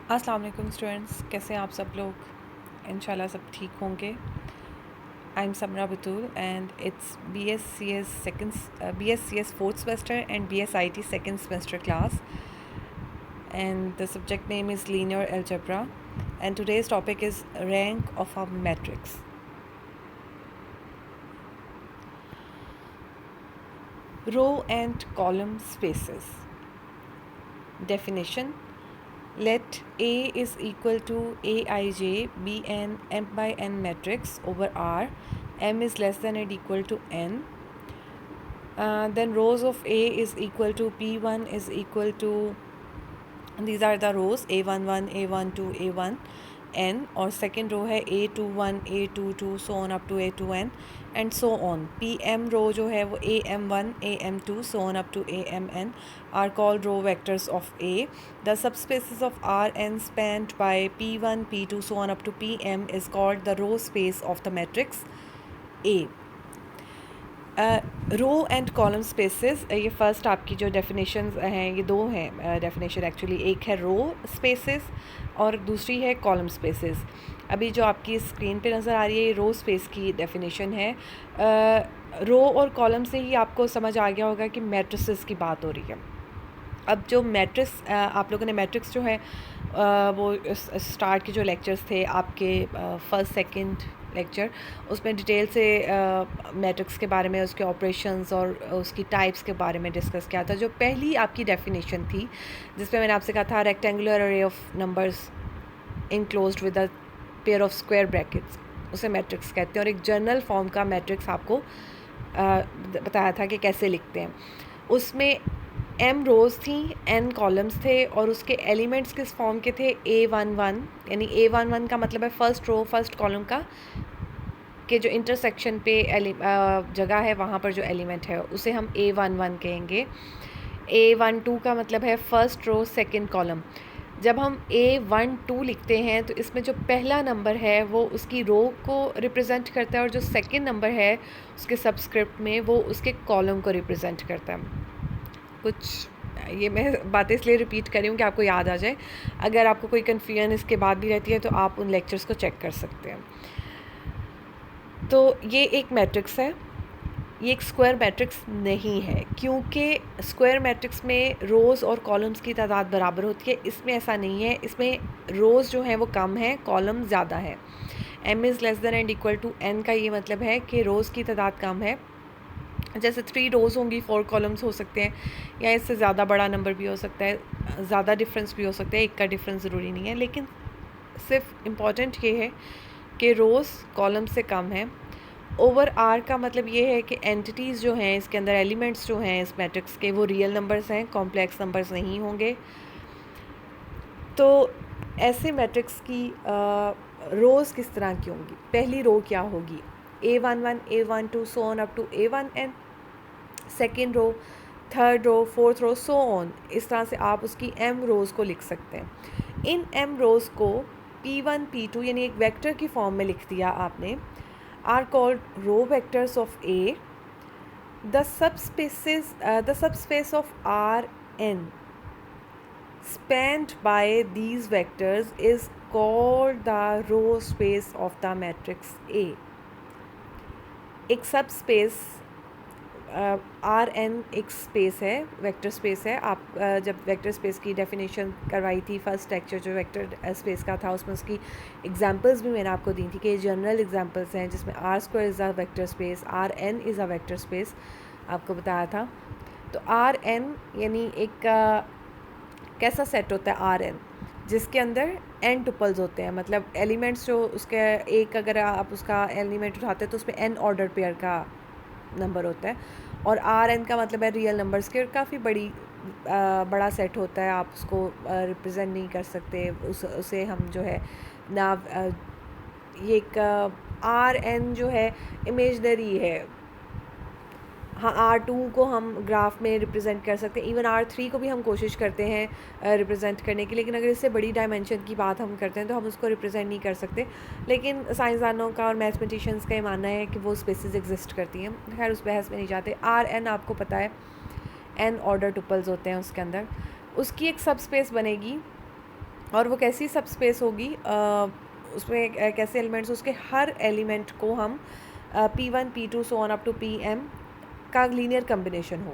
अस्सलाम वालेकुम स्टूडेंट्स, कैसे हैं आप सब लोग। इंशाल्लाह सब ठीक होंगे। I am Samra Batool and it's BSCS fourth semester and BSIT second semester class, and the subject name is linear algebra, and today's topic is rank of a matrix. Row and column spaces. Definition: let A is equal to Aij be an m by n matrix over R. M is less than or equal to n. Then rows of A is equal to P1 is equal to, these are the rows A11, A12, A1, n, और second row है A21, A22, so on up to A2n and so on. PM row जो है वो AM1, AM2, so on up to AMN are called row vectors of A. The subspaces of Rn spanned by P1, P2, so on up to PM is called the row space of the matrix A. Row and column spaces, ये first आपकी जो definitions हैं ये दो हैं definition actually. एक है रो spaces और दूसरी है कॉलम स्पेसेस। अभी जो आपकी स्क्रीन पे नज़र आ रही है ये रो स्पेस की डेफिनेशन है। रो और कॉलम से ही आपको समझ आ गया होगा कि मैट्रिसेस की बात हो रही है। अब जो मैट्रिक्स आप लोगों ने मैट्रिक्स जो है वो स्टार्ट के जो लेक्चर्स थे आपके फर्स्ट सेकंड लेक्चर, उसमें डिटेल से मैट्रिक्स के बारे में, उसके ऑपरेशंस और उसकी टाइप्स के बारे में डिस्कस किया था। जो पहली आपकी डेफिनेशन थी जिसमें मैंने आपसे कहा था रेक्टेंगुलर अरे of numbers enclosed with a pair of square brackets, उसे मैट्रिक्स कहते हैं। और एक जनरल फॉर्म का मैट्रिक्स आपको बताया था कि कैसे लिखते हैं। उसमें m रोज़ थी, n कॉलम्स थे और उसके एलिमेंट्स किस फॉर्म के थे, A11, यानी A11 का मतलब है फर्स्ट रो फर्स्ट कॉलम का के जो इंटरसेक्शन पे जगह है वहाँ पर जो एलिमेंट है उसे हम A11 कहेंगे। A12 का मतलब है फर्स्ट रो सेकंड कॉलम। जब हम A12 लिखते हैं तो इसमें जो पहला नंबर है वो उसकी रो को रिप्रेजेंट करता है और जो सेकंड नंबर है उसके सबस्क्रिप्ट में वो उसके कॉलम को रिप्रेजेंट करता है। कुछ ये मैं बातें इसलिए रिपीट कर रही हूँ कि आपको याद आ जाए। अगर आपको कोई कन्फ्यूजन इसके बाद भी रहती है तो आप उन लेक्चर्स को चेक कर सकते हैं। तो ये एक मैट्रिक्स है, ये एक स्क्वायर मैट्रिक्स नहीं है क्योंकि स्क्वायर मैट्रिक्स में रोज़ और कॉलम्स की तादाद बराबर होती है। इसमें ऐसा नहीं है, इसमें रोज़ जो हैं वो कम है, कॉलम ज़्यादा है। m is less than and equal to n का ये मतलब है कि रोज़ की तादाद कम है। जैसे 3 रोज़ होंगी 4 कॉलम्स हो सकते हैं, या इससे ज़्यादा बड़ा नंबर भी हो सकता है, ज़्यादा डिफरेंस भी हो सकता है, एक का डिफरेंस ज़रूरी नहीं है। लेकिन सिर्फ इम्पॉर्टेंट ये है कि रोज़ कॉलम से कम है। ओवर आर का मतलब ये है कि एंटिटीज़ जो हैं इसके अंदर, एलिमेंट्स जो हैं इस मैट्रिक्स के, वो रियल नंबर्स हैं, कॉम्प्लेक्स नंबर्स नहीं होंगे। तो ऐसे मैट्रिक्स की रोज़ किस तरह की होंगी? पहली रो क्या होगी, A11, A12, so on up to A1n। Second row, third row, fourth row, so on. इस तरह से आप उसकी m रोज़ को लिख सकते हैं। इन m रोज़ को P1, P2 यानी एक वेक्टर की फॉर्म में लिख दिया आपने, are called row vectors of A। The subspace of Rn spanned by these vectors is called the row space of the matrix A. एक सब स्पेस Rn एक स्पेस है, वेक्टर स्पेस है। आप जब वेक्टर स्पेस की डेफिनेशन करवाई थी फर्स्ट लेक्चर जो वेक्टर स्पेस का था, उसमें उसकी एग्जांपल्स भी मैंने आपको दी थी कि जनरल एग्जांपल्स हैं जिसमें R square is a vector space, Rn is a vector space, आपको बताया था। तो Rn यानी एक कैसा सेट होता है Rn, जिसके अंदर n टुपल्स होते हैं, मतलब एलिमेंट्स जो उसके एक अगर आप उसका एलिमेंट उठाते हैं तो उसमें n ऑर्डर पेयर का नंबर होता है। और Rn का मतलब है रियल नंबर्स के, काफ़ी बड़ा सेट होता है, आप उसको रिप्रेजेंट नहीं कर सकते, उसे हम जो है ना ये एक Rn जो है इमेजनरी है। हाँ, R2 को हम ग्राफ में रिप्रेजेंट कर सकते हैं, इवन R3 को भी हम कोशिश करते हैं रिप्रेजेंट करने की, लेकिन अगर इससे बड़ी डायमेंशन की बात हम करते हैं तो हम उसको रिप्रेजेंट नहीं कर सकते। लेकिन साइंसदानों का और मैथमेटिशियंस का ये मानना है कि वो स्पेसेस एग्जिस्ट करती हैं। खैर उस बहस में नहीं जाते। Rn आपको पता है n ऑर्डर टुपल्स होते हैं उसके अंदर, उसकी एक सब स्पेस बनेगी और वो कैसी सब स्पेस होगी, उसमें कैसे एलिमेंट्स, उसके हर एलिमेंट को हम P1 P2 so on up to PM का लीनियर कम्बिनेशन हो,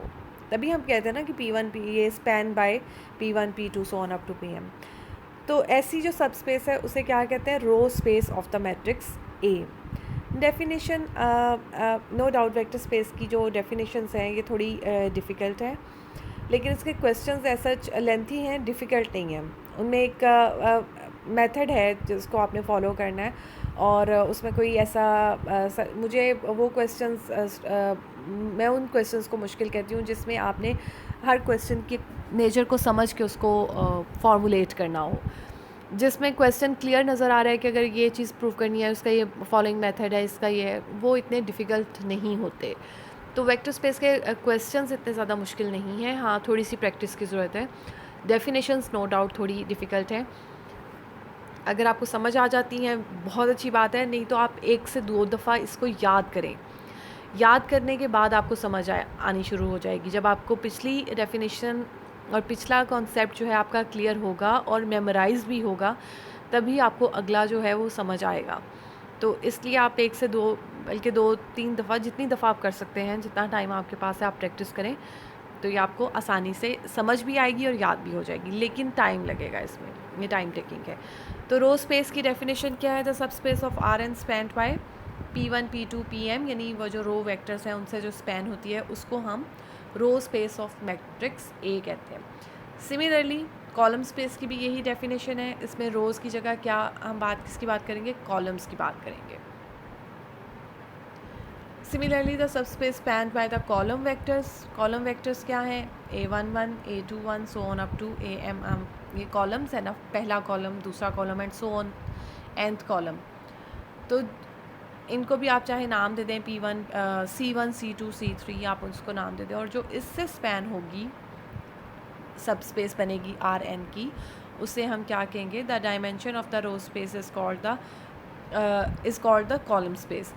तभी हम कहते हैं ना कि P1 P ये span by P1 P2 so on up to PM। तो ऐसी जो सब स्पेस है उसे क्या कहते हैं, row space of the matrix A। Definition, no doubt vector space की जो डेफिनेशंस हैं ये थोड़ी डिफ़िकल्ट है, लेकिन इसके क्वेश्चंस ऐसा लेंथी हैं, डिफ़िकल्ट नहीं है। उनमें एक मेथड है जिसको आपने फॉलो करना है, और उसमें कोई ऐसा मुझे वो क्वेश्चंस, मैं उन क्वेश्चंस को मुश्किल कहती हूँ जिसमें आपने हर क्वेश्चन के नेचर को समझ के उसको फॉर्मुलेट करना हो, जिसमें क्वेश्चन क्लियर नज़र आ रहा है कि अगर ये चीज़ प्रूव करनी है, उसका ये फॉलोइंग मेथड है, इसका ये है, वो इतने डिफ़िकल्ट नहीं होते। तो वेक्टर स्पेस के क्वेश्चंस इतने ज़्यादा मुश्किल नहीं हैं, हाँ थोड़ी सी प्रैक्टिस की ज़रूरत है। डेफिनेशंस नो डाउट थोड़ी डिफ़िकल्ट हैं, अगर आपको समझ आ जाती हैं बहुत अच्छी बात है, नहीं तो आप 1 से 2 दफ़ा इसको याद करें। याद करने के बाद आपको समझ आनी शुरू हो जाएगी। जब आपको पिछली डेफिनेशन और पिछला कॉन्सेप्ट जो है आपका क्लियर होगा और मेमोराइज़ भी होगा, तभी आपको अगला जो है वो समझ आएगा। तो इसलिए आप 1 से 2 बल्कि 2-3 दफ़ा, जितनी दफ़ा आप कर सकते हैं, जितना टाइम आपके पास है, आप प्रैक्टिस करें, तो ये आपको आसानी से समझ भी आएगी और याद भी हो जाएगी, लेकिन टाइम लगेगा इसमें, ये टाइम टेकिंग है। तो रो स्पेस की डेफिनेशन क्या है, the subspace of Rn spanned by P1 P2 PM, यानी वो जो रो वेक्टर्स हैं उनसे जो स्पैन होती है उसको हम row space of matrix A कहते हैं। सिमिलरली कॉलम स्पेस की भी यही डेफिनेशन है, इसमें रोज़ की जगह क्या हम किसकी बात करेंगे, कॉलम्स की बात करेंगे। Similarly the subspace spanned by the column vectors क्या हैं, A11 A21 so on up to AM, ये कॉलम्स है ना, पहला कॉलम, दूसरा column and so on nth column. तो इनको भी आप चाहे नाम दे दें, P1 C1 C2 C3, आप उसको नाम दे दें, और जो इससे स्पैन होगी सब स्पेस बनेगी Rn की, उसे हम क्या कहेंगे, the dimension of the row space is called the column space.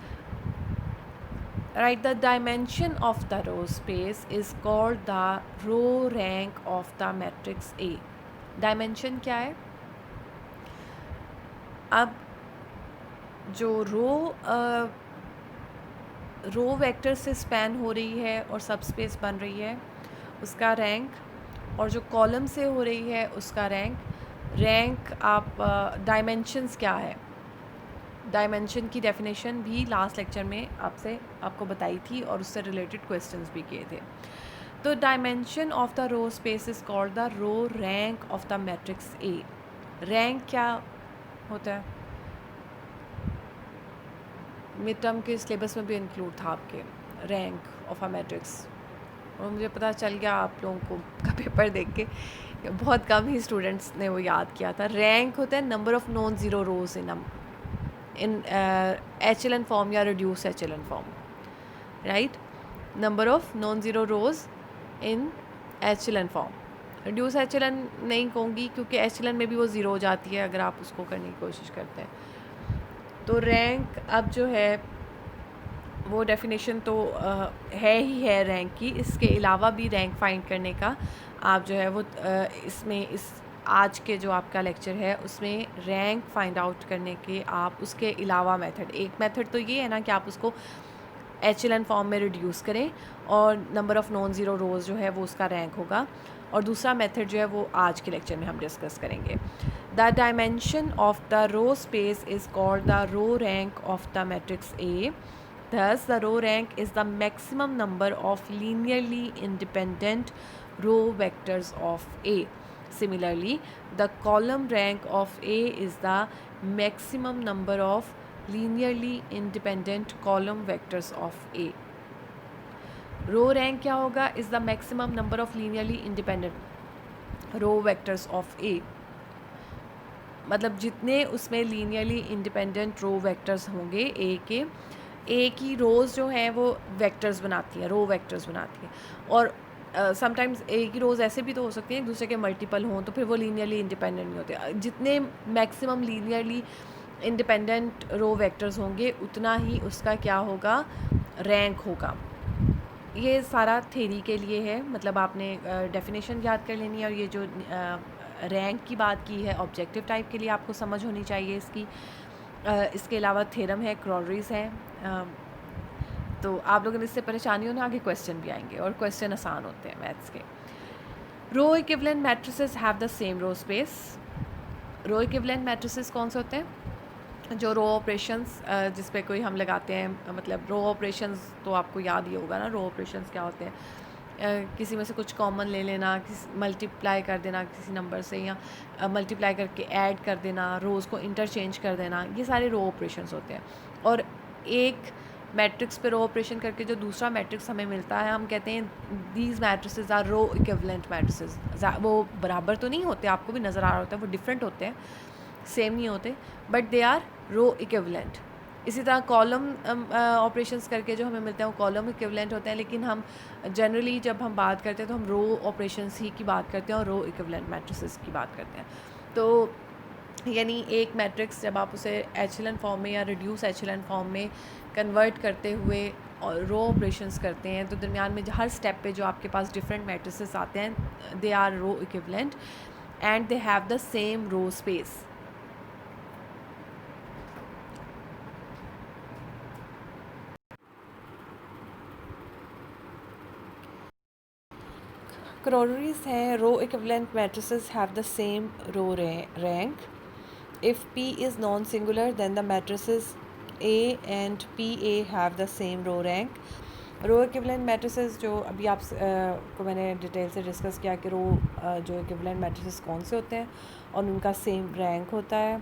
Right, the dimension of the row space is called the row rank of the matrix A. Dimension क्या है, अब जो रो वेक्टर से स्पैन हो रही है और सब स्पेस बन रही है उसका रैंक, और जो कॉलम से हो रही है उसका रैंक आप डायमेंशंस क्या है, डायमेंशन की डेफिनेशन भी लास्ट लेक्चर में आपको बताई थी और उससे रिलेटेड क्वेश्चंस भी किए थे। तो dimension of the row space is called the row rank of the matrix A। Rank क्या होता है, मिड टर्म के सिलेबस में भी इंक्लूड था आपके, रैंक ऑफ अ मैट्रिक्स, और मुझे पता चल गया आप लोगों को का पेपर देख के बहुत कम ही स्टूडेंट्स ने वो याद किया था। रैंक होता है number of non zero rows in HLN form या reduce HLN form, right, number of non zero rows in HLN form. Reduce HLN नहीं कहूँगी क्योंकि HLN में भी वो ज़ीरो हो जाती है अगर आप उसको करने की कोशिश करते हैं। तो रैंक अब जो है वो डेफिनेशन तो है ही है रैंक की, इसके अलावा भी रैंक फाइंड करने का आप जो है वो इसमें इस आज के जो आपका लेक्चर है उसमें रैंक फाइंड आउट करने के आप उसके अलावा मेथड, एक मेथड तो ये है ना कि आप उसको HLN फॉर्म में रिड्यूस करें और नंबर ऑफ़ नॉन ज़ीरो रोज़ जो है वो उसका रैंक होगा, और दूसरा मेथड जो है वो आज के लेक्चर में हम डिस्कस करेंगे। The dimension of the row space is called the row rank of the matrix A। Thus, the row rank is the maximum number of linearly independent row vectors of A. Similarly, the column rank of A is the maximum number of linearly independent column vectors of A. Row rank क्या होगा, is the maximum number of linearly independent row vectors of A. मतलब जितने उसमें linearly independent row vectors होंगे A के, ए की रोज़ जो हैं वो वेक्टर्स बनाती हैं, रो वेक्टर्स बनाती हैं, और समटाइम्स ए की रोज़ ऐसे भी तो हो सकती हैं एक दूसरे के मल्टीपल हों, तो फिर वो लीनियरली इंडिपेंडेंट नहीं होते। जितने मैक्सिमम लीनियरली इंडिपेंडेंट रो वेक्टर्स होंगे उतना ही उसका क्या होगा, रैंक होगा। ये सारा थ्योरी के लिए है, मतलब आपने डेफिनेशन याद कर लेनी है और ये जो रैंक की बात की है ऑब्जेक्टिव टाइप के लिए, आपको समझ होनी चाहिए इसकी। इसके अलावा थ्योरम है, क्रॉलरीज है। तो आप लोगों ने इससे परेशानी हो ना, आगे क्वेश्चन भी आएंगे और क्वेश्चन आसान होते हैं मैथ्स के। Row equivalent matrices have the same row space. Row equivalent matrices कौन से होते हैं? जो रो ऑपरेशंस जिस पे कोई हम लगाते हैं, मतलब रो ऑपरेशंस तो आपको याद ही होगा ना, रो ऑपरेशंस क्या होते हैं। किसी में से कुछ कॉमन ले लेना, किसी मल्टीप्लाई कर देना किसी नंबर से, या मल्टीप्लाई करके ऐड कर देना, रोज़ को इंटरचेंज कर देना, ये सारे रो ऑपरेशंस होते हैं। और एक मैट्रिक्स पे रो ऑपरेशन करके जो दूसरा मैट्रिक्स हमें मिलता है, हम कहते हैं these matrices are row equivalent matrices. वो बराबर तो नहीं होते, आपको भी नज़र आ रहा होता है, वो डिफरेंट होते हैं, सेम नहीं होते, but they are row equivalent. इसी तरह कॉलम ऑपरेशंस करके जो हमें मिलते हैं वो कॉलम इक्विवेलेंट होते हैं, लेकिन हम जनरली जब हम बात करते हैं तो हम रो ऑपरेशंस ही की बात करते हैं और रो इक्विवेलेंट मैट्रिसेस की बात करते हैं। तो यानी एक मैट्रिक्स जब आप उसे एचेलन फॉर्म में या रिड्यूस एचेलन फॉर्म में कन्वर्ट करते हुए और रो ऑपरेशंस करते हैं, तो दरमियान में हर स्टेप पे जो आपके पास डिफरेंट मैट्रिसेस आते हैं, they are row equivalent and they have the same row space. Corollaries हैं, row equivalent matrices have the same row rank. If P is non-singular, then the matrices A and PA have the same row rank. Row equivalent matrices जो अभी आप को मैंने detail से discuss किया कि रो जो इक्विवेलेंट मैट्रिसेस कौन से होते हैं और उनका सेम रैंक होता है।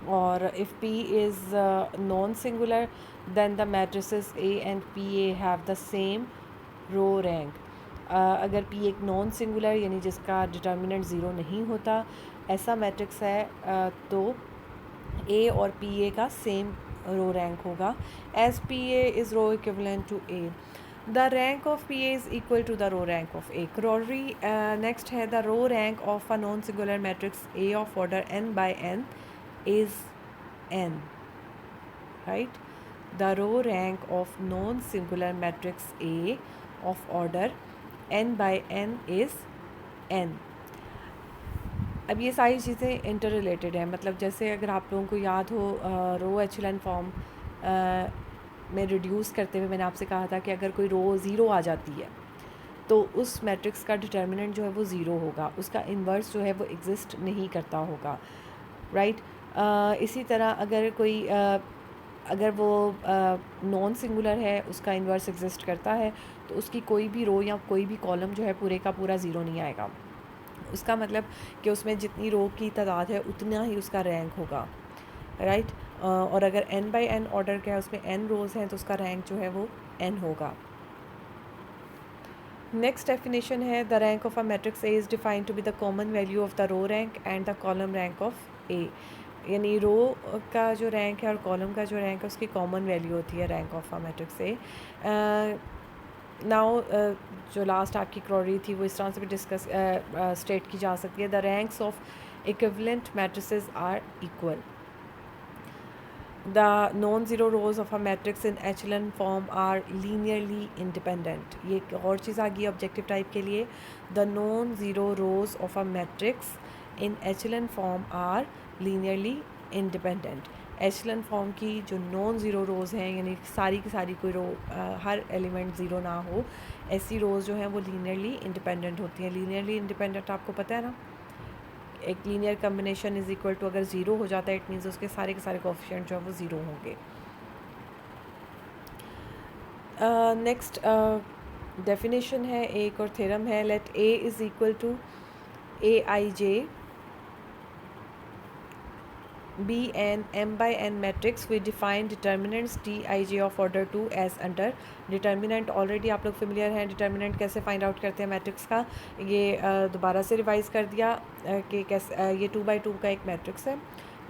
और if P is non singular then the matrices A and PA have the same row rank. अगर P एक नॉन सिंगुलर यानी जिसका डिटर्मिनेंट ज़ीरो नहीं होता, ऐसा मैट्रिक्स है तो A और PA का सेम रो रैंक होगा, as PA is row equivalent to A। The rank of PA is equal to the row rank of A। Corollary next है, the row rank of a non singular matrix A of order n by n is n, right? The row rank of non-singular matrix A of order n by n is n। अब ये सारी चीज़ें inter related हैं, मतलब जैसे अगर आप लोगों को याद हो रो एचेलन फॉर्म में रिड्यूस करते हुए मैंने आपसे कहा था कि अगर कोई रो ज़ीरो आ जाती है तो उस मैट्रिक्स का डिटर्मिनेंट जो है वो ज़ीरो होगा, उसका इन्वर्स जो है वो एग्जिस्ट नहीं करता होगा, राइट? इसी तरह अगर कोई अगर वो नॉन सिंगुलर है, उसका इन्वर्स एग्जिस्ट करता है, तो उसकी कोई भी रो या कोई भी कॉलम जो है पूरे का पूरा ज़ीरो नहीं आएगा। उसका मतलब कि उसमें जितनी रो की तादाद है उतना ही उसका रैंक होगा, राइट? और अगर n बाई n ऑर्डर का है, उसमें n रोज़ हैं, तो उसका रैंक जो है वो n होगा। नेक्स्ट डेफिनेशन है, the rank of a matrix A is defined to be the common value of the row rank and the column rank of A. यानी रो का जो रैंक है और कॉलम का जो रैंक है उसकी कॉमन वैल्यू होती है rank of a matrix A. Now जो लास्ट आपकी क्वेरी थी वो इस तरह से भी डिस्कस स्टेट की जा सकती है, the ranks of equivalent matrices are equal. The non-zero rows of a matrix in echelon form are linearly independent। ये एक और चीज़ आ गई ऑब्जेक्टिव टाइप के लिए, the non-zero rows of a matrix in echelon form are linearly independent। Echelon form की जो non zero रोज़ हैं, यानी सारी की सारी कोई रो हर एलिमेंट ज़ीरो ना हो, ऐसी रोज़ जो हैं वो लीनियरली इंडिपेंडेंट होती हैं। लीनियरली इंडिपेंडेंट आपको पता है ना, एक linear combination is equal to अगर ज़ीरो हो जाता है इट मीन्स उसके सारे के सारे कोफिशिएंट जो है वो ज़ीरो होंगे। नेक्स्ट डेफिनेशन है, एक और थ्योरम है, let A is equal to A I J be an m by n matrix we define determinants dij of order 2 as under। Determinant already आप लोग फेमिलियर हैं, डिटर्मिनेंट कैसे फाइंड आउट करते हैं मैट्रिक्स का, ये दोबारा से रिवाइज़ कर दिया कि कैसे ये 2 by 2 का एक मैट्रिक्स है।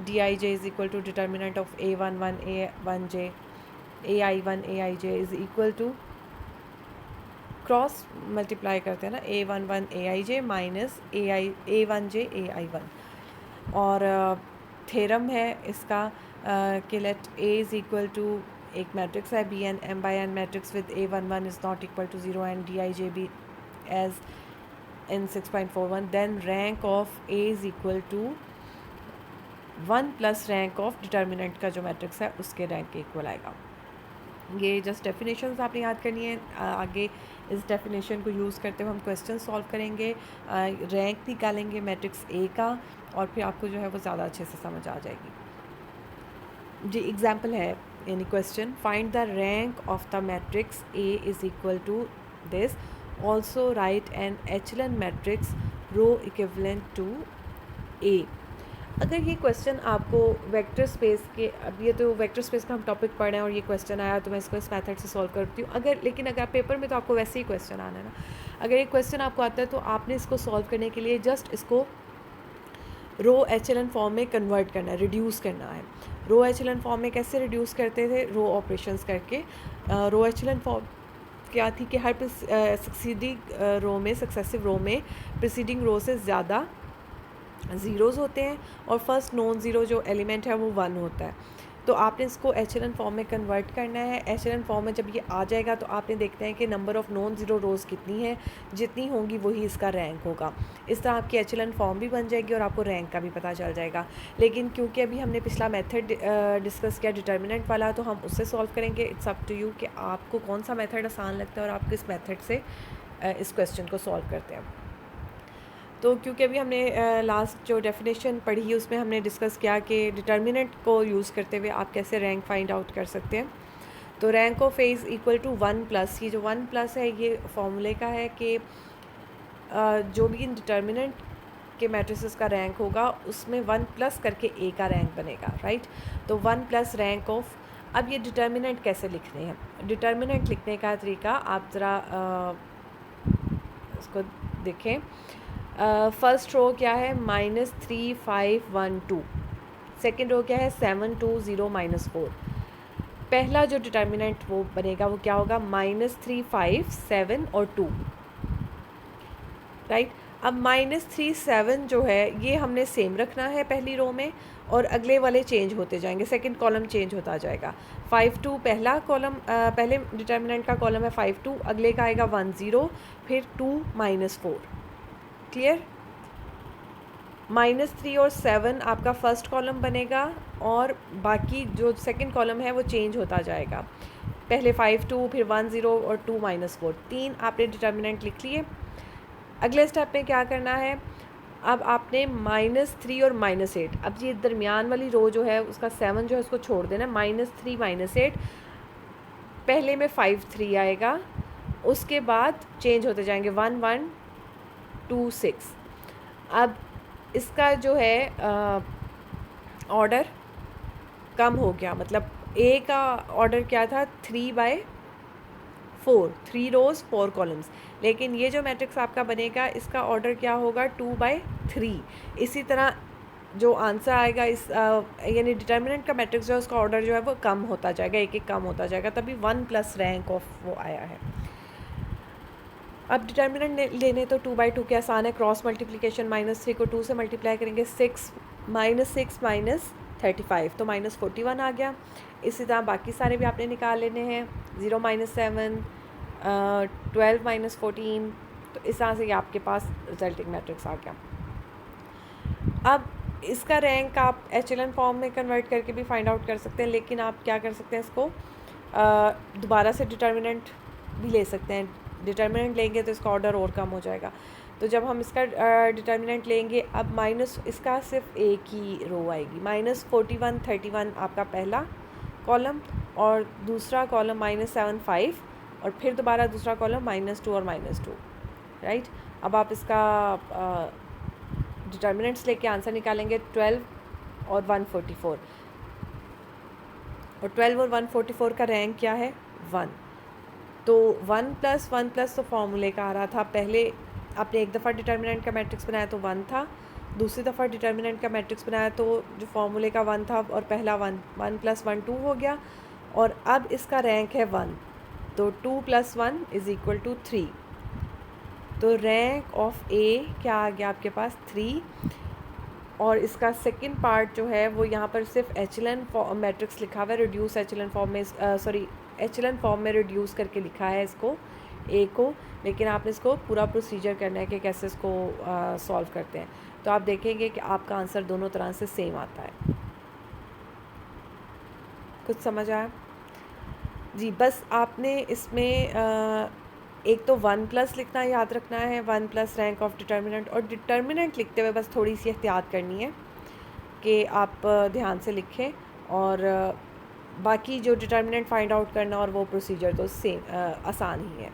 D I J is equal to determinant of A11 A1j AI1 AIJ is equal to cross multiply करते हैं ना, A11 AIJ minus A1j AI1। और थ्योरम है इसका कि let A is equal to एक मैट्रिक्स है be an m by n matrix with A11 is not equal to zero and D I J be as in 6.41, then rank of A is equal to 1 plus rank of determinant का जो matrix है उसके rank के equal आएगा। ये just definitions आपने याद करनी है। आगे इस डेफिनेशन को यूज़ करते हुए हम क्वेश्चन सॉल्व करेंगे, रैंक निकालेंगे मैट्रिक्स ए का, और फिर आपको जो है वो ज़्यादा अच्छे से समझ आ जाएगी। जी एग्जांपल है यानी question, find the rank of the matrix A is equal to this, also write an echelon matrix row equivalent to A. अगर ये क्वेश्चन आपको वेक्टर स्पेस के, अब ये तो वेक्टर स्पेस का हम टॉपिक पढ़ रहे हैं और ये क्वेश्चन आया तो मैं इसको इस मेथड से सॉल्व करती हूँ। लेकिन अगर पेपर में तो आपको वैसे ही क्वेश्चन आना है ना। अगर ये क्वेश्चन आपको आता है तो आपने इसको सॉल्व करने के लिए जस्ट इसको रो एचलन फॉर्म में कन्वर्ट करना है, रिड्यूस करना है। रो एचलन फॉर्म में कैसे रिड्यूस करते थे? रो ऑपरेशंस करके। रो एचलन फॉर्म क्या थी कि हर सक्सेसिव रो में प्रीसीडिंग रो से ज़्यादा ज़ीरोज़ होते हैं और फर्स्ट नॉन ज़ीरो जो एलिमेंट है वो 1 होता है। तो आपने इसको एचलन फॉर्म में कन्वर्ट करना है। एचलन फॉर्म में जब ये आ जाएगा तो आपने देखते हैं कि नंबर ऑफ़ नॉन ज़ीरो रोज़ कितनी है, जितनी होंगी वही इसका रैंक होगा। इस तरह आपकी एचलन फॉर्म भी बन जाएगी और आपको रैंक का भी पता चल जाएगा। लेकिन क्योंकि अभी हमने पिछला मेथड डिस्कस किया डिटर्मिनेंट वाला, तो हम उससे सॉल्व करेंगे। इट्स अप टू यू कि आपको कौन सा मेथड आसान लगता है और आप किस मेथड से इस क्वेश्चन को सॉल्व करते हैं। तो क्योंकि अभी हमने लास्ट जो डेफिनेशन पढ़ी उसमें हमने डिस्कस किया कि डिटर्मिनेंट को यूज़ करते हुए आप कैसे रैंक फाइंड आउट कर सकते हैं। तो rank of A is equal to 1 plus, ये जो 1 प्लस है ये फॉर्मूले का है कि जो भी इन डिटर्मिनेंट के मैट्रिसेस का रैंक होगा उसमें 1 प्लस करके ए का रैंक बनेगा, राइट। तो 1 प्लस रैंक ऑफ, अब ये डिटर्मिनेंट कैसे लिखने हैं? डिटर्मिनेंट लिखने का तरीका आप ज़रा इसको देखें। फर्स्ट रो क्या है? -3,5,1,2। सेकेंड रो क्या है? 7,2,0,-4। पहला जो डिटर्मिनेंट वो बनेगा वो क्या होगा? -3, 5, 7 और 2, राइट। अब -3, 7 जो है ये हमने सेम रखना है पहली रो में, और अगले वाले चेंज होते जाएंगे, सेकंड कॉलम चेंज होता जाएगा। 5, 2 पहला कॉलम, पहले डिटर्मिनेंट का कॉलम है 5, 2, अगले का आएगा 1, 0, फिर 2, -4। क्लियर? -3 और 7 आपका फर्स्ट कॉलम बनेगा और बाकी जो सेकंड कॉलम है वो चेंज होता जाएगा। पहले 5, 2, फिर 1, 0 और 2, -4। 3 आपने डिटर्मिनेंट लिख लिए। अगले स्टेप में क्या करना है? अब आपने -3 और -8, अब ये दरमियान वाली रो जो है उसका 7 जो है उसको छोड़ देना। -3, -8, पहले में 5, 3 आएगा, उसके बाद चेंज होते जाएंगे 1, 1, 2, 6। अब इसका जो है ऑर्डर कम हो गया, मतलब ए का ऑर्डर क्या था? 3/4, 3 रोज़ 4 कॉलम्स। लेकिन ये जो मैट्रिक्स आपका बनेगा इसका ऑर्डर क्या होगा? 2/3। इसी तरह जो आंसर आएगा इस यानी डिटर्मिनेंट का मैट्रिक्स जो है उसका ऑर्डर जो है वो कम होता जाएगा, एक एक कम होता जाएगा, तभी 1 प्लस रैंक ऑफ वो आया है। अब डिटर्मिनेंट लेने तो 2/2 के आसान है, क्रॉस मल्टीप्लिकेशन। -3 को 2 से मल्टीप्लाई करेंगे, 6 -35 तो -41 आ गया। इसी तरह बाकी सारे भी आपने निकाल लेने हैं। 0 -7, 12 -14, तो इस तरह से ये आपके पास रिजल्टिंग मैट्रिक्स आ गया। अब इसका रैंक आप एचलन फॉर्म में कन्वर्ट करके भी फाइंड आउट कर सकते हैं, लेकिन आप क्या कर सकते हैं, इसको दोबारा से डिटर्मिनेंट भी ले सकते हैं। डिटर्मिनेंट लेंगे तो इसका ऑर्डर और कम हो जाएगा। तो जब हम इसका डिटर्मिनेंट लेंगे, अब माइनस इसका सिर्फ एक ही रो आएगी। -41, 31 आपका पहला कॉलम, और दूसरा कॉलम -7, 5, और फिर दोबारा दूसरा कॉलम -2 और -2, राइट। अब आप इसका डिटर्मिनेंट्स लेके आंसर निकालेंगे। 12 और 144, और 12 और 144 का रैंक क्या है? 1। तो 1 + तो फॉर्मूले का आ रहा था। पहले आपने एक दफ़ा डिटर्मिनेंट का मैट्रिक्स बनाया तो 1 था, दूसरी दफ़ा डिटर्मिनेंट का मैट्रिक्स बनाया तो जो फॉर्मूले का 1 था और पहला 1 + 1 2 हो गया, और अब इसका रैंक है 1, तो 2 + 1 = 3। तो रैंक ऑफ ए क्या आ गया आपके पास? 3। और इसका सेकंड पार्ट जो है वो यहाँ पर सिर्फ एचलन मैट्रिक्स लिखा हुआ है, रिड्यूस एचलन फॉर्म में, एचलन फॉर्म में रिड्यूस करके लिखा है इसको, ए को, लेकिन आपने इसको पूरा प्रोसीजर करना है कि कैसे इसको सॉल्व करते हैं। तो आप देखेंगे कि आपका आंसर दोनों तरह से सेम आता है। कुछ समझ आया जी? बस आपने इसमें एक तो 1 प्लस लिखना याद रखना है, 1 प्लस रैंक ऑफ डिटर्मिनेंट, और डिटर्मिनेंट लिखते हुए बस थोड़ी सी एहतियात करनी है कि आप ध्यान से लिखें, और बाकी जो डिटर्मिनेंट फाइंड आउट करना और वो प्रोसीजर तो सेम आसान ही है।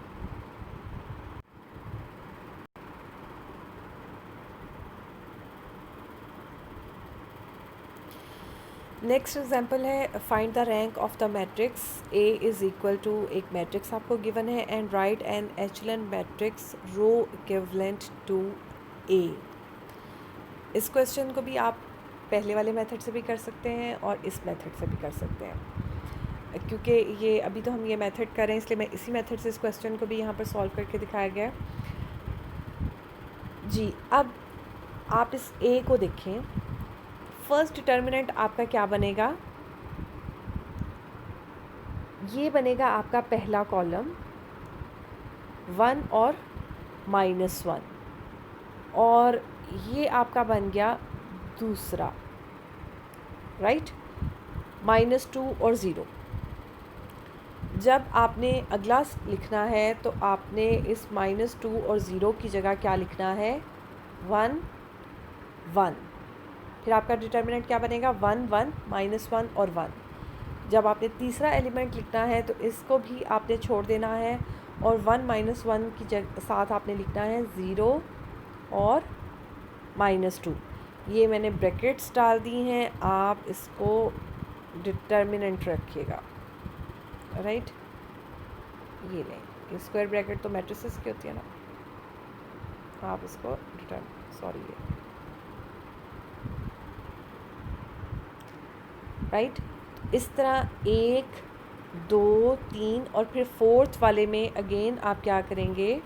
नेक्स्ट एग्जांपल है find the rank of the matrix A is equal to, एक मैट्रिक्स आपको गिवन है, and write an echelon matrix row equivalent to A. इस क्वेश्चन को भी आप पहले वाले मेथड से भी कर सकते हैं और इस मेथड से भी कर सकते हैं। क्योंकि ये अभी तो हम ये मेथड कर रहे हैं, इसलिए मैं इसी मेथड से इस क्वेश्चन को भी यहाँ पर सॉल्व करके दिखाया गया है जी। अब आप इस ए को देखें, फर्स्ट डिटर्मिनेंट आपका क्या बनेगा, ये बनेगा आपका पहला कॉलम 1 और -1, और ये आपका बन गया दूसरा, राइट, -2 और 0। जब आपने अगला लिखना है तो आपने इस -2 और 0 की जगह क्या लिखना है, 1 1। फिर आपका डिटर्मिनेंट क्या बनेगा, 1 1 -1 और 1। जब आपने तीसरा एलिमेंट लिखना है तो इसको भी आपने छोड़ देना है, और 1 -1 की साथ आपने लिखना है 0 और -2। ये मैंने ब्रैकेट्स डाल दी हैं, आप इसको डिटर्मिनेंट रखिएगा, राइट। ये नहीं, स्क्वायर ब्रैकेट तो मैट्रिसेस की होती है ना, आप इसको राइट। इस तरह 1 2 3 और फिर फोर्थ वाले में अगेन आप क्या करेंगे,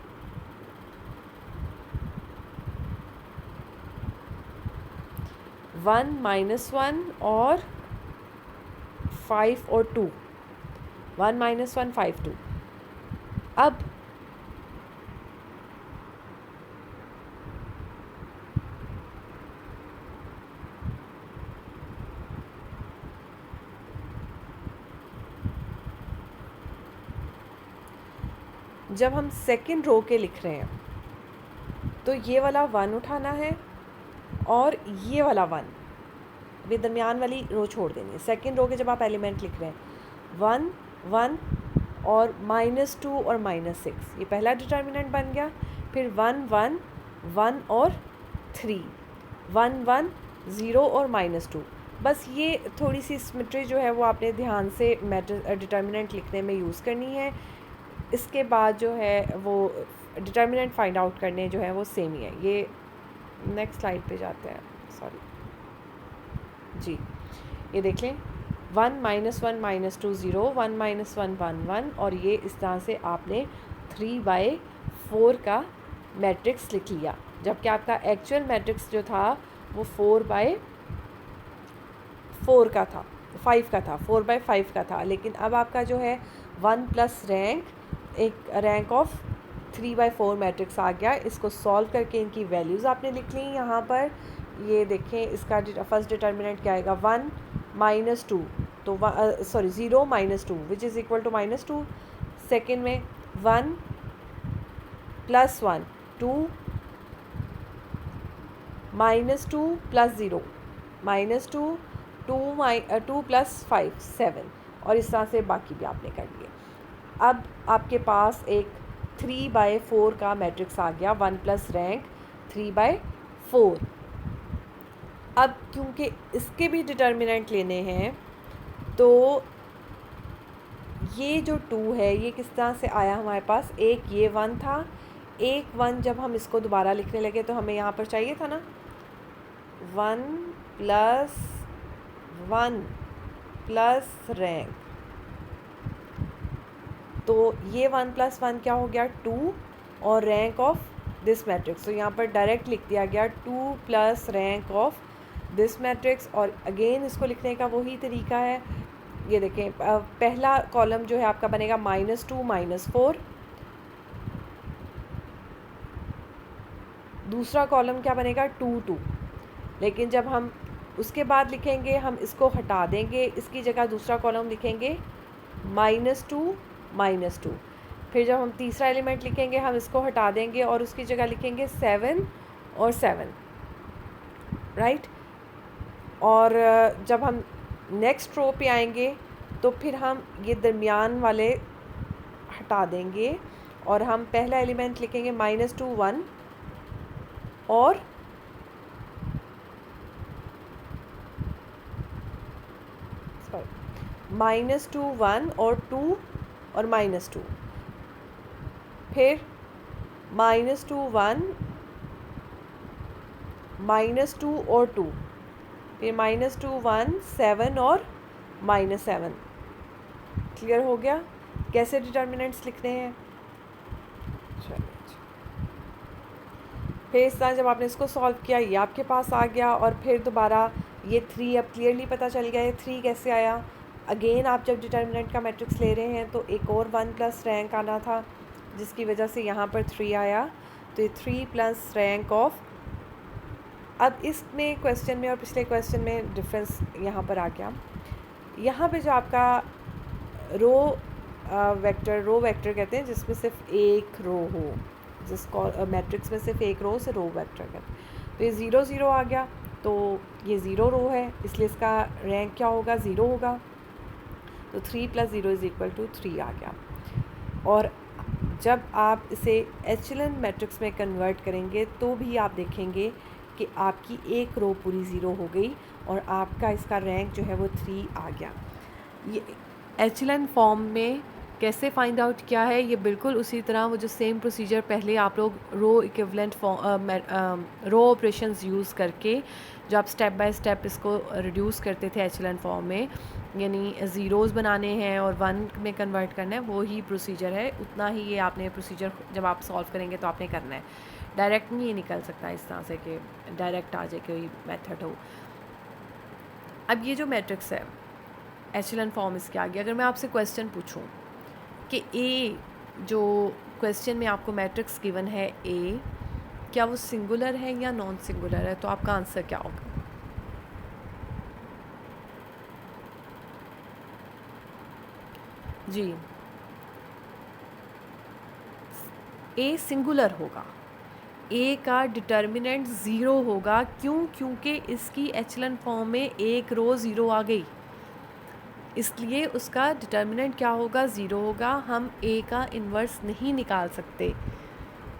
वन -1 और 5 और 2, 1 -1 5 2। अब जब हम सेकंड रो के लिख रहे हैं तो ये वाला 1 उठाना है और ये वाला 1 भी दरमियान वाली रो छोड़ देनी है। सेकंड रो के जब आप एलिमेंट लिख रहे हैं 1 1 और -2 और -6, ये पहला डिटर्मिनेंट बन गया। फिर 1 1 1 और 3, 1 1 0 और -2। बस ये थोड़ी सी सिमेट्री जो है वो आपने ध्यान से डिटर्मिनेंट लिखने में यूज़ करनी है। इसके बाद जो है वो डिटर्मिनेंट फाइंड आउट करने जो है वो सेम ही है। ये नेक्स्ट स्लाइड पे जाते हैं, सॉरी जी, ये देख लें 1 -1 -2 0, 1 -1 1 1, और ये इस तरह से आपने 3/4 का मैट्रिक्स लिख लिया, जबकि आपका एक्चुअल मैट्रिक्स जो था वो 4/4 का था, 5 का था, 4/5 का था। लेकिन अब आपका जो है 1 प्लस रैंक, एक रैंक ऑफ 3/4 मैट्रिक्स आ गया। इसको सॉल्व करके इनकी वैल्यूज़ आपने लिख ली यहाँ पर। ये देखें, इसका फर्स्ट डिटर्मिनेंट क्या आएगा, 1 -2, तो 0 -2 which is equal to -2। Second में 1 + 1 2, -2 + 0 -2, 2 + 5 7, और इस तरह से बाकी भी आपने कर लिए। अब आपके पास एक 3/4 का मैट्रिक्स आ गया, 1 प्लस रैंक 3/4। अब क्योंकि इसके भी डिटर्मिनेंट लेने हैं तो ये जो 2 है ये किस तरह से आया हमारे पास, एक ये 1 था, एक 1 जब हम इसको दोबारा लिखने लगे तो हमें यहाँ पर चाहिए था ना 1 + 1 प्लस रैंक, तो ये 1 + 1 क्या हो गया, 2 और रैंक ऑफ दिस मैट्रिक्स। तो यहाँ पर डायरेक्ट लिख दिया गया 2 + रैंक ऑफ दिस मैट्रिक्स। और अगेन इसको लिखने का वही तरीका है। ये देखें, पहला कॉलम जो है आपका बनेगा -2 -4, दूसरा कॉलम क्या बनेगा 2 2। लेकिन जब हम उसके बाद लिखेंगे हम इसको हटा देंगे, इसकी जगह दूसरा कॉलम लिखेंगे -2 -2। फिर जब हम तीसरा एलिमेंट लिखेंगे हम इसको हटा देंगे और उसकी जगह लिखेंगे 7 और 7, राइट। और जब हम नेक्स्ट रो पे आएंगे तो फिर हम ये दरमियान वाले हटा देंगे और हम पहला एलिमेंट लिखेंगे -2 1 और -2 1 और 2 और -2, फिर -2 1 -2 और 2, फिर -2 1 7 और -7। क्लियर हो गया कैसे डिटर्मिनेंट्स लिखने हैं। फिर इस तरह जब आपने इसको सॉल्व किया ये आपके पास आ गया और फिर दोबारा ये 3 अब क्लियरली पता चल गया है 3 कैसे आया। अगेन आप जब डिटर्मिनेंट का मैट्रिक्स ले रहे हैं तो एक और 1 प्लस रैंक आना था जिसकी वजह से यहाँ पर 3 आया, तो ये 3 प्लस रैंक ऑफ। अब इसमें क्वेश्चन में और पिछले क्वेश्चन में डिफरेंस यहाँ पर आ गया। यहाँ पे जो आपका रो वेक्टर कहते हैं जिसमें सिर्फ एक रो हो, जिसको मैट्रिक्स में सिर्फ एक रो से रो वेक्टर कहते हैं। तो ये 0 0 आ गया, तो ये 0 रो है इसलिए इसका रैंक क्या होगा 0 होगा। तो 3 + 0 = 3 आ गया। और जब आप इसे एचेलन मैट्रिक्स में कन्वर्ट करेंगे तो भी आप देखेंगे कि आपकी एक रो पूरी 0 हो गई और आपका इसका रैंक जो है वो 3 आ गया। ये एचेलन फॉर्म में कैसे फाइंड आउट किया है, ये बिल्कुल उसी तरह वो जो सेम प्रोसीजर पहले आप लोग रो इक्विवेलेंट रो ऑपरेशंस यूज़ करके जो आप स्टेप बाय स्टेप इसको रिड्यूस करते थे एचेलन फॉर्म में, यानी ज़ीरोज़ बनाने हैं और 1 में कन्वर्ट करना है, वो ही प्रोसीजर है। उतना ही ये आपने प्रोसीजर जब आप सॉल्व करेंगे तो आपने करना है। डायरेक्ट नहीं ये निकल सकता इस तरह से कि डायरेक्ट आ जाए कोई मेथड हो। अब ये जो मैट्रिक्स है एचेलन फॉर्म इसके आगे अगर मैं आपसे क्वेश्चन पूछूं कि ए जो क्वेश्चन में आपको मैट्रिक्स गिवन है ए, क्या वो सिंगुलर है या नॉन सिंगुलर है, तो आपका आंसर क्या होगा। जी ए सिंगुलर होगा, ए का डिटर्मिनेंट 0 होगा। क्यों? क्योंकि इसकी एचेलन फॉर्म में एक रो 0 आ गई, इसलिए उसका डिटर्मिनेंट क्या होगा 0 होगा। हम ए का इन्वर्स नहीं निकाल सकते,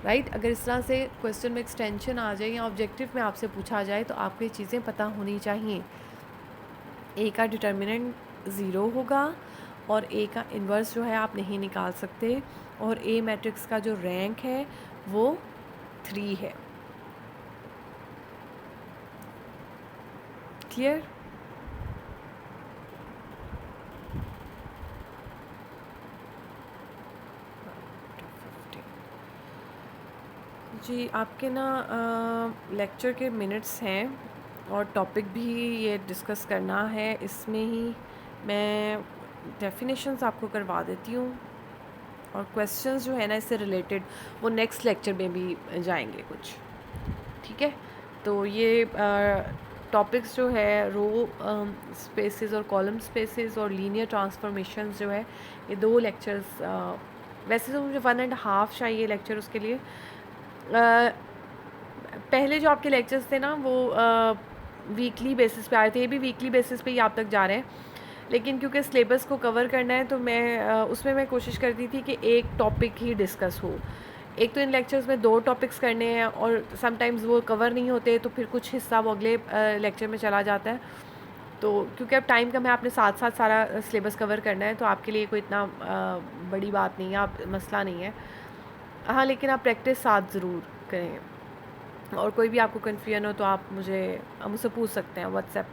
राइट। अगर इस तरह से क्वेश्चन में एक्सटेंशन आ जाए या ऑब्जेक्टिव में आपसे पूछा जाए तो आपको ये चीज़ें पता होनी चाहिए। ए का डिटर्मिनेंट 0 होगा और ए का इन्वर्स जो है आप नहीं निकाल सकते, और ए मैट्रिक्स का जो रैंक है वो 3 है। क्लियर? जी आपके ना लेक्चर के मिनट्स हैं और टॉपिक भी ये डिस्कस करना है, इसमें ही मैं डेफिनेशंस आपको करवा देती हूँ और क्वेश्चंस जो है ना इससे रिलेटेड वो नेक्स्ट लेक्चर में भी जाएंगे कुछ, ठीक है। तो ये टॉपिक्स जो है रो स्पेसेस और कॉलम स्पेसेस और लीनियर ट्रांसफॉर्मेशंस जो है ये 2 लेक्चर्स, वैसे तो मुझे 1.5 चाहिए लेक्चर उसके लिए। पहले जो आपके लेक्चर्स थे ना वो वीकली बेसिस पे आए थे, ये भी वीकली बेसिस पे ही आप तक जा रहे हैं, लेकिन क्योंकि सिलेबस को कवर करना है तो मैं उसमें मैं कोशिश करती थी कि एक टॉपिक ही डिस्कस हो। एक तो इन लेक्चर्स में 2 टॉपिक्स करने हैं और समटाइम्स वो कवर नहीं होते तो फिर कुछ हिस्सा वो अगले लेक्चर में चला जाता है। तो क्योंकि अब टाइम कम है, आपने साथ साथ सारा सिलेबस कवर करना है, तो आपके लिए कोई इतना बड़ी बात नहीं है, आप मसला नहीं है। हाँ लेकिन आप प्रैक्टिस साथ ज़रूर करें, और कोई भी आपको कन्फ्यूजन हो तो आप मुझसे पूछ सकते हैं। व्हाट्सएप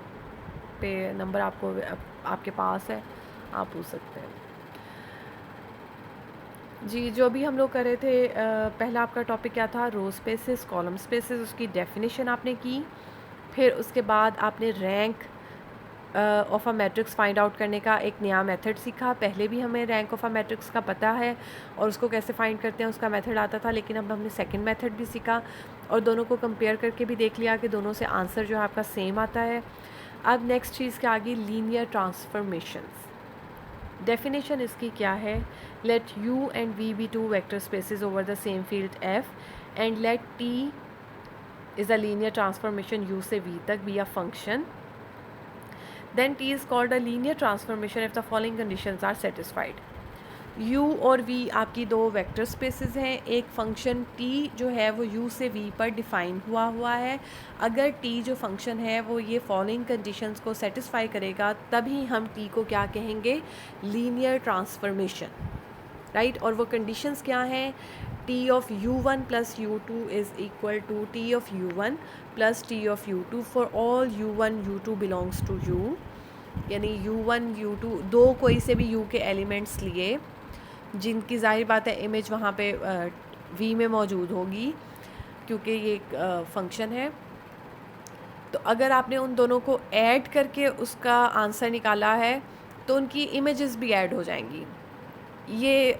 पे नंबर आपके पास है, आप पूछ सकते हैं। जी जो भी हम लोग कर रहे थे, पहला आपका टॉपिक क्या था, रो स्पेसेस कॉलम स्पेसेस, उसकी डेफिनेशन आपने की। फिर उसके बाद आपने rank of a matrix find out करने का एक नया मेथड सीखा। पहले भी हमें रैंक ऑफ अ मैट्रिक्स का पता है और उसको कैसे फाइंड करते हैं उसका मेथड आता था, लेकिन अब हमने सेकंड मेथड भी सीखा। और दोनों को कंपेयर करके भी देख लिया कि दोनों से आंसर जो है आपका सेम आता है। अब नेक्स्ट चीज़ क्या आ गई, लीनियर ट्रांसफॉर्मेशंस। डेफिनेशन इसकी क्या है, let u and v be two vector spaces over the same field f and let t is a linear transformation u से v तक be a function, then t is called a linear transformation if the following conditions are satisfied। u और v आपकी दो vector spaces हैं, एक function t जो है वो u से v पर डिफ़ाइन हुआ है। अगर t जो फंक्शन है वो ये फॉलोइंग कंडीशंस को सेटिस्फाई करेगा तभी हम t को क्या कहेंगे, लीनियर ट्रांसफॉर्मेशन, राइट। और वो कंडीशंस क्या हैं, t of u1 plus u2 is equal to t of u1 plus t of u2 for all u1 u2 belongs to u, यानी u1 u2 दो कोई से भी u के एलिमेंट्स लिए जिनकी जाहिर बात है इमेज वहाँ पे v में मौजूद होगी क्योंकि ये एक फंक्शन है। तो अगर आपने उन दोनों को ऐड करके उसका आंसर निकाला है तो उनकी इमेजेस भी ऐड हो जाएंगी। ये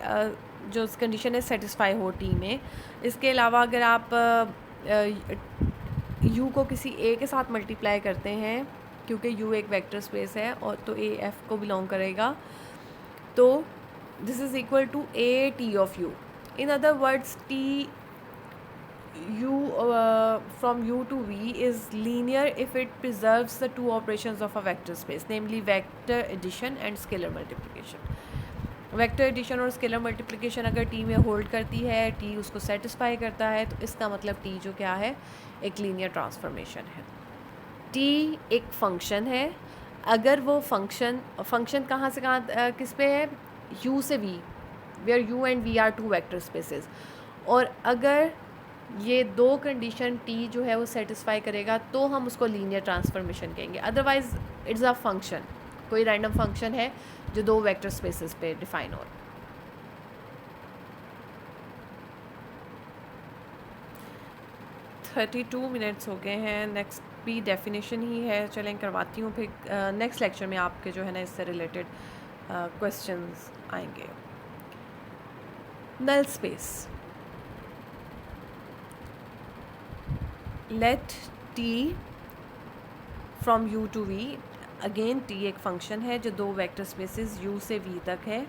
जो कंडीशन है सेटिस्फाई हो टी में। इसके अलावा अगर आप u को किसी a के साथ मल्टीप्लाई करते हैं, क्योंकि u एक वेक्टर स्पेस है और तो a f को बिलोंग करेगा, तो this is equal to a t of u. In other words, t u from u to v is linear if it preserves the two operations of a vector space, namely vector addition and scalar multiplication. Vector addition और scalar multiplication अगर t में hold करती है, t उसको satisfy करता है, तो इसका मतलब t जो क्या है, एक लीनियर ट्रांसफॉर्मेशन है। t एक फंक्शन है, अगर वो फंक्शन कहाँ से कहाँ किस पे है, u से v, where u and v are two vector spaces, और अगर ये दो कंडीशन t जो है वो सेटिस्फाई करेगा तो हम उसको लीनियर ट्रांसफॉर्मेशन कहेंगे। अदरवाइज इट्स अ फंक्शन, कोई रैंडम फंक्शन है जो दो वेक्टर स्पेसेस पे डिफाइन हो। 32 मिनट्स हो गए हैं। नेक्स्ट भी डेफिनेशन ही है, चलें करवाती हूँ, फिर नेक्स्ट लेक्चर में आपके जो है ना इससे रिलेटेड क्वेश्चंस आएंगे। Null space, let t from u to v, again t एक फंक्शन है जो दो वेक्टर स्पेसेस u से v तक है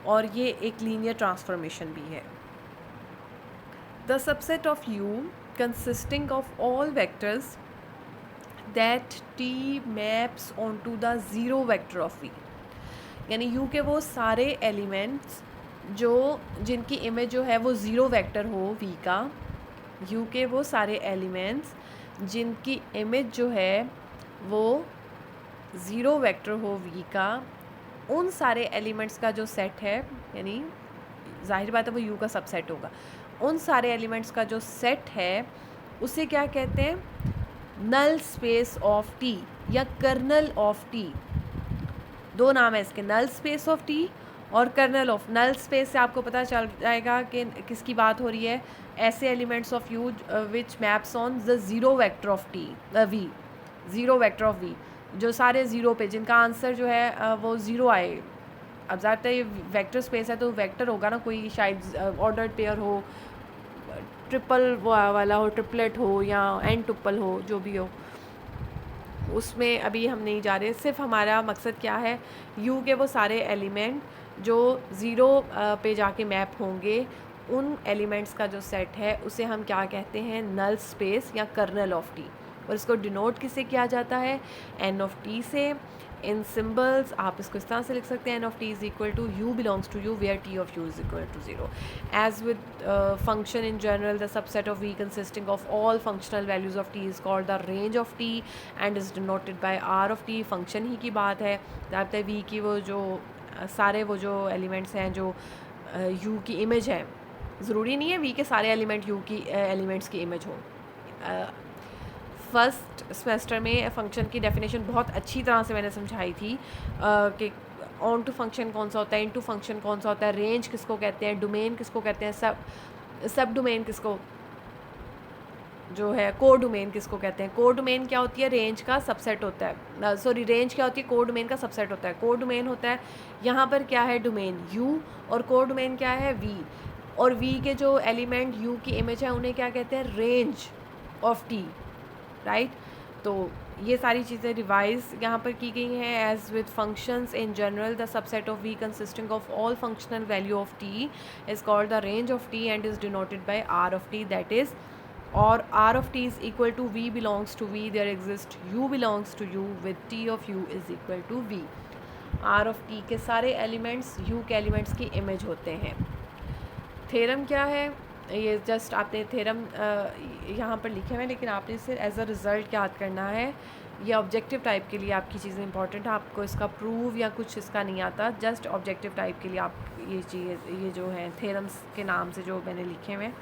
और ये एक लीनियर ट्रांसफॉर्मेशन भी है। The subset of u consisting of all vectors that t maps onto the zero vector of v, यानी u के वो सारे एलिमेंट्स जो जिनकी इमेज जो है वो ज़ीरो वेक्टर हो v का, u के वो सारे एलिमेंट्स जिनकी इमेज जो है वो ज़ीरो वेक्टर हो v का, उन सारे एलिमेंट्स का जो सेट है, यानी जाहिर बात है वो u का सबसेट होगा, उन सारे एलिमेंट्स का जो सेट है उसे क्या कहते हैं, नल स्पेस ऑफ t या कर्नल ऑफ t। दो नाम है इसके, नल स्पेस ऑफ t और कर्नल ऑफ। नल स्पेस से आपको पता चल जाएगा कि किसकी बात हो रही है, ऐसे elements of u which maps on the zero vector of t v, zero vector of v, जो सारे ज़ीरो पे जिनका आंसर जो है वो ज़ीरो आए। अब ज़्यादातर ये वेक्टर स्पेस है तो वेक्टर होगा ना, कोई शायद ऑर्डर्ड पेयर हो, ट्रिपल वाला हो, ट्रिपलेट हो या एन ट्रिपल हो, जो भी हो, उसमें अभी हम नहीं जा रहे। सिर्फ हमारा मकसद क्या है, u के वो सारे एलिमेंट जो ज़ीरो पे जाके मैप होंगे, उन एलिमेंट्स का जो सेट है उसे हम क्या कहते हैं, नल स्पेस या कर्नल ऑफ t। और इसको डिनोट किससे किया जाता है, n ऑफ t से। इन सिम्बल्स आप इसको इस तरह से लिख सकते हैं, n of t is equal to u belongs to u where t of u is equal to 0। As with function in general, the subset of v consisting of all functional values of t is called the range of t and is denoted by r of t। Function ही की बात है, जब तक v की वो जो सारे वो जो एलिमेंट्स हैं जो u की इमेज है, ज़रूरी नहीं है v के सारे एलिमेंट u की एलिमेंट्स की इमेज हो। फर्स्ट सेमेस्टर में फ़ंक्शन की डेफिनेशन बहुत अच्छी तरह से मैंने समझाई थी कि ऑन टू फंक्शन कौन सा होता है, इन टू फंक्शन कौन सा होता है, रेंज किसको कहते हैं, डोमेन किसको कहते हैं, सब डोमेन किसको जो है, को डोमेन किसको कहते हैं। को डोमेन क्या होती है, रेंज का सबसेट होता है, सॉरी रेंज क्या होती है, को डोमेन का सबसेट होता है। को डोमेन होता है, यहाँ पर क्या है डोमेन u और को डोमेन क्या है v, और वी के जो एलिमेंट यू की इमेज है उन्हें क्या कहते हैं, रेंज ऑफ टी, राइट। तो ये सारी चीज़ें रिवाइज यहाँ पर की गई हैं। As with functions in general the subset of V consisting of all functional value of T is called the range of T and is denoted by R of T, that is और r of t is equal to v belongs to v, there exists u belongs to u with t of u is equal to v। r of t के सारे elements u के elements की image होते हैं। Theorem क्या है, ये just आपने थ्योरम यहाँ पर लिखे हुए हैं, लेकिन आपने इसे एज अ रिज़ल्ट याद करना है। ये ऑब्जेक्टिव टाइप के लिए आपकी चीज़ें इंपॉर्टेंट है, आपको इसका प्रूव या कुछ इसका नहीं आता, जस्ट ऑब्जेक्टिव टाइप के लिए आप ये चीज़, ये जो है थ्योरम्स के नाम से जो मैंने लिखे हुए हैं,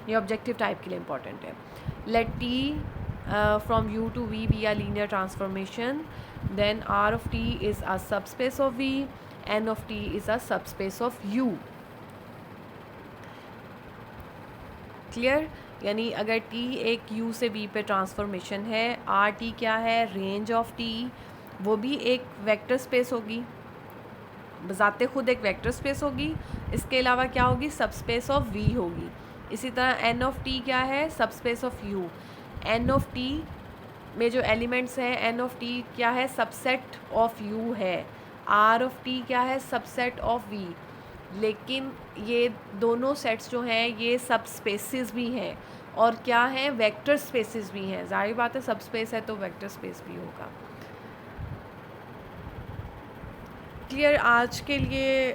ये ऑब्जेक्टिव टाइप के लिए इंपॉर्टेंट है। Let T from U to V be a linear transformation, then R of T is a subspace of V, N of T is a subspace of U. Clear, यानी अगर T एक you से we पे transformation है, R T क्या है, range of T, वो भी एक वेक्टर स्पेस होगी, बजाते खुद एक वेक्टर स्पेस होगी। इसके अलावा क्या होगी, सबस्पेस ऑफ वी होगी। इसी तरह एन ऑफ टी क्या है, subspace of U. N of T में जो एलिमेंट्स हैं, एन ऑफ टी क्या है, सबसेट ऑफ यू है। आर ऑफ टी क्या है, सबसेट ऑफ वी। लेकिन ये दोनों सेट्स जो हैं ये सब स्पेसेस भी हैं और क्या हैं, वेक्टर स्पेसेस भी हैं। जाहिर बात है सब स्पेस है तो वेक्टर स्पेस भी होगा। क्लियर, आज के लिए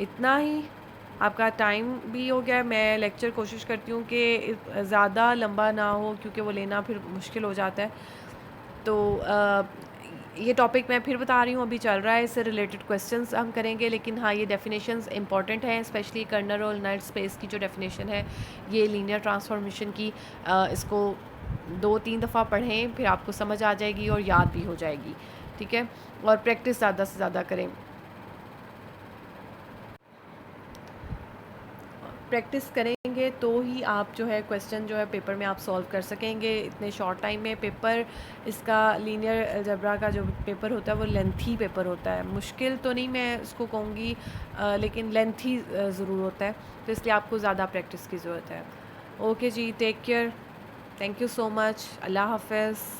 इतना ही, आपका टाइम भी हो गया। मैं लेक्चर कोशिश करती हूँ कि ज़्यादा लंबा ना हो, क्योंकि वो लेना फिर मुश्किल हो जाता है। तो ये टॉपिक मैं फिर बता रही हूँ, अभी चल रहा है, इससे रिलेटेड क्वेश्चंस हम करेंगे। लेकिन हाँ, ये डेफिनेशंस इंपॉर्टेंट हैं, स्पेशली कर्नल और नल स्पेस की जो डेफिनेशन है ये लीनियर ट्रांसफॉर्मेशन की, इसको 2-3 दफ़ा पढ़ें, फिर आपको समझ आ जाएगी और याद भी हो जाएगी, ठीक है। और प्रैक्टिस ज़्यादा से ज़्यादा करें। प्रैक्टिस करेंगे तो ही आप जो है क्वेश्चन जो है पेपर में आप सॉल्व कर सकेंगे इतने शॉर्ट टाइम में। पेपर इसका लीनियर अलजेब्रा का जो पेपर होता है वो लेंथी पेपर होता है, मुश्किल तो नहीं मैं उसको कहूँगी, लेकिन लेंथी ज़रूर होता है, तो इसलिए आपको ज़्यादा प्रैक्टिस की ज़रूरत है। ओके जी, take care, thank you so much, अल्लाह हाफ़िज़।